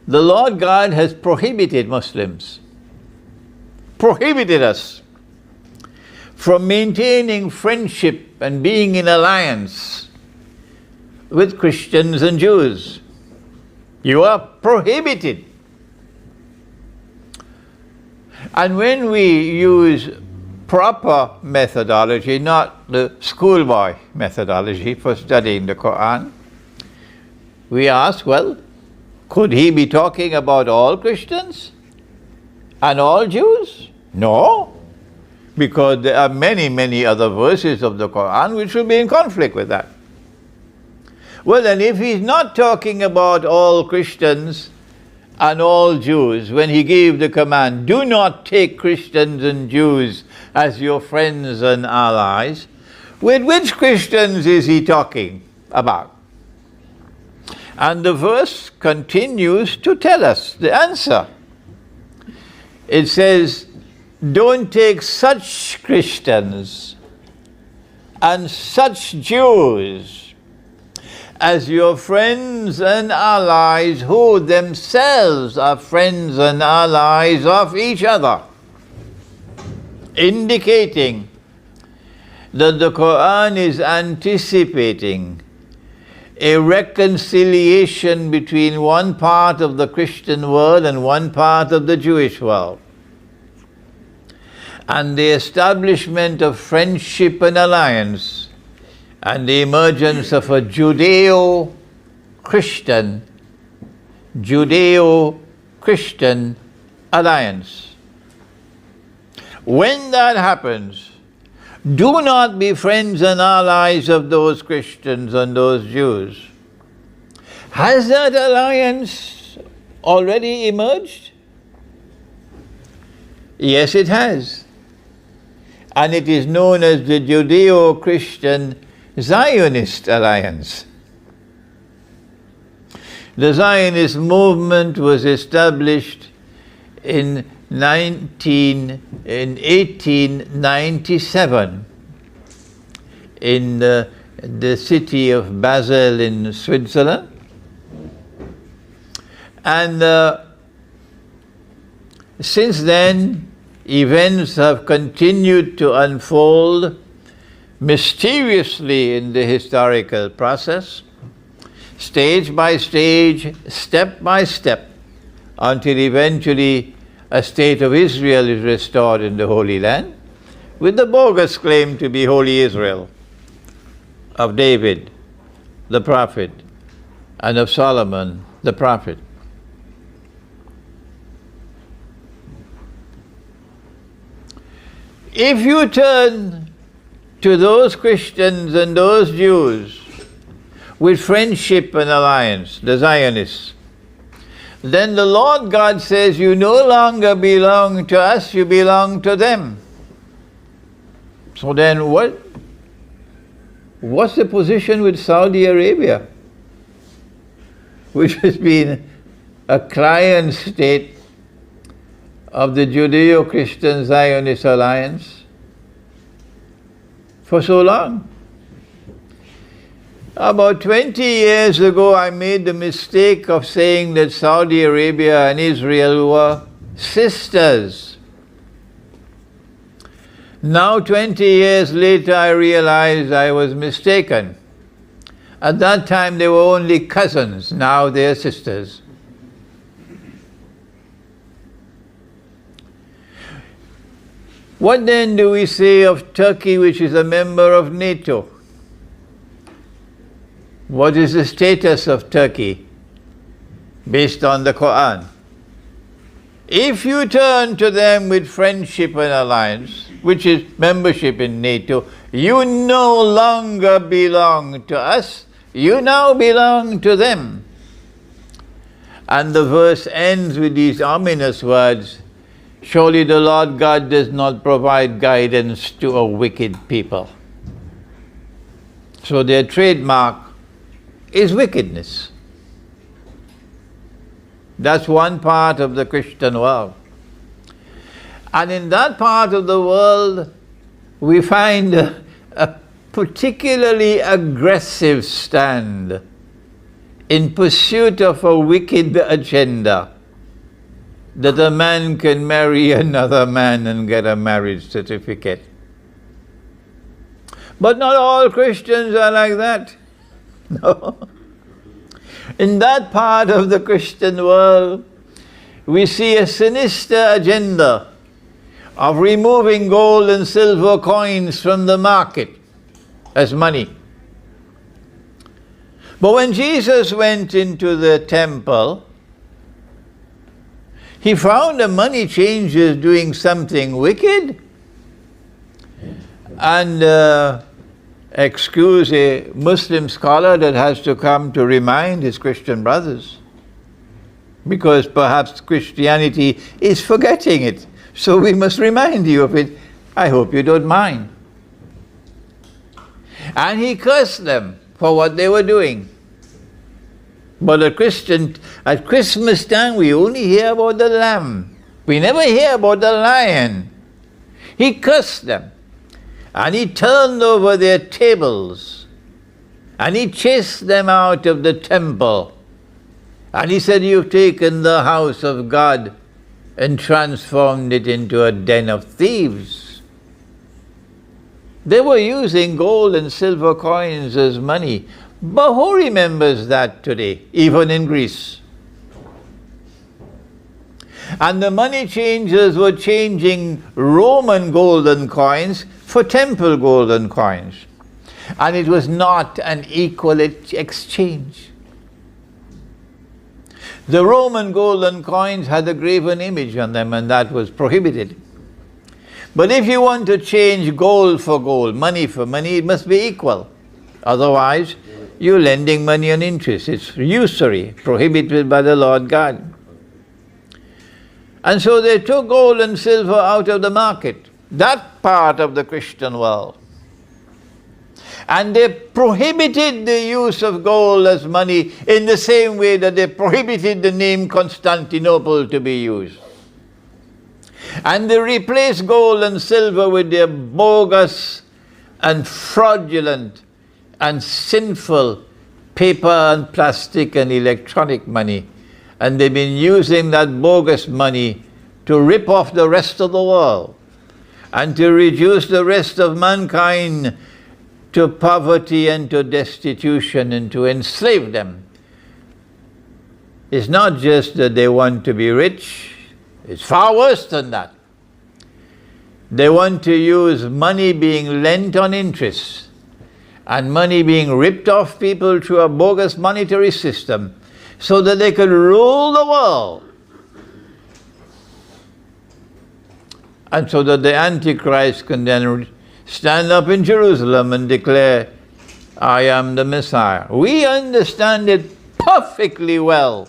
the Lord God has prohibited Muslims, prohibited us from maintaining friendship and being in alliance with Christians and Jews. You are prohibited. And when we use proper methodology, not the schoolboy methodology for studying the Quran, we ask, well, could he be talking about all Christians and all Jews? No, because there are many, many other verses of the Quran which will be in conflict with that. Well, then if he's not talking about all Christians and all Jews, when he gave the command, do not take Christians and Jews as your friends and allies, with which Christians is he talking about? And the verse continues to tell us the answer. It says, don't take such Christians and such Jews as your friends and allies who themselves are friends and allies of each other, indicating that the Quran is anticipating a reconciliation between one part of the Christian world and one part of the Jewish world, and the establishment of friendship and alliance, and the emergence of a Judeo-Christian alliance. When that happens, do not be friends and allies of those Christians and those Jews. Has that alliance already emerged? Yes, it has. And it is known as the Judeo-Christian Zionist Alliance. The Zionist movement was established in 1897 in the city of Basel in Switzerland. And since then, events have continued to unfold mysteriously in the historical process, stage by stage, step by step, until eventually a state of Israel is restored in the Holy Land, with the bogus claim to be Holy Israel of David, the prophet, and of Solomon, the prophet. If you turn to those Christians and those Jews with friendship and alliance, the Zionists, then the Lord God says, you no longer belong to us, you belong to them. So then what's the position with Saudi Arabia, which has been a client state of the Judeo-Christian Zionist alliance for so long? About 20 years ago, I made the mistake of saying that Saudi Arabia and Israel were sisters. Now, 20 years later, I realized I was mistaken. At that time, they were only cousins. Now they are sisters. What then do we say of Turkey, which is a member of NATO? What is the status of Turkey based on the Quran? If you turn to them with friendship and alliance, which is membership in NATO, you no longer belong to us, you now belong to them. And the verse ends with these ominous words, surely the Lord God does not provide guidance to a wicked people. So their trademark is wickedness. That's one part of the Christian world. And in that part of the world, we find a particularly aggressive stand in pursuit of a wicked agenda, that a man can marry another man and get a marriage certificate. But not all Christians are like that. No. In that part of the Christian world, we see a sinister agenda of removing gold and silver coins from the market as money. But when Jesus went into the temple, he found the money changers doing something wicked. And excuse a Muslim scholar that has to come to remind his Christian brothers, because perhaps Christianity is forgetting it. So we must remind you of it. I hope you don't mind. And he cursed them for what they were doing. But at Christmas time, we only hear about the lamb. We never hear about the lion. He cursed them. And he turned over their tables. And he chased them out of the temple. And he said, "You've taken the house of God and transformed it into a den of thieves." They were using gold and silver coins as money. But who remembers that today, even in Greece? And the money changers were changing Roman golden coins for temple golden coins. And it was not an equal exchange. The Roman golden coins had a graven image on them, and that was prohibited. But if you want to change gold for gold, money for money, it must be equal. Otherwise, you're lending money on interest. It's usury, prohibited by the Lord God. And so they took gold and silver out of the market, that part of the Christian world. And they prohibited the use of gold as money in the same way that they prohibited the name Constantinople to be used. And they replaced gold and silver with their bogus and fraudulent and sinful paper and plastic and electronic money. And they've been using that bogus money to rip off the rest of the world and to reduce the rest of mankind to poverty and to destitution and to enslave them. It's not just that they want to be rich, it's far worse than that. They want to use money being lent on interest and money being ripped off people through a bogus monetary system so that they can rule the world. And so that the Antichrist can then stand up in Jerusalem and declare, "I am the Messiah." We understand it perfectly well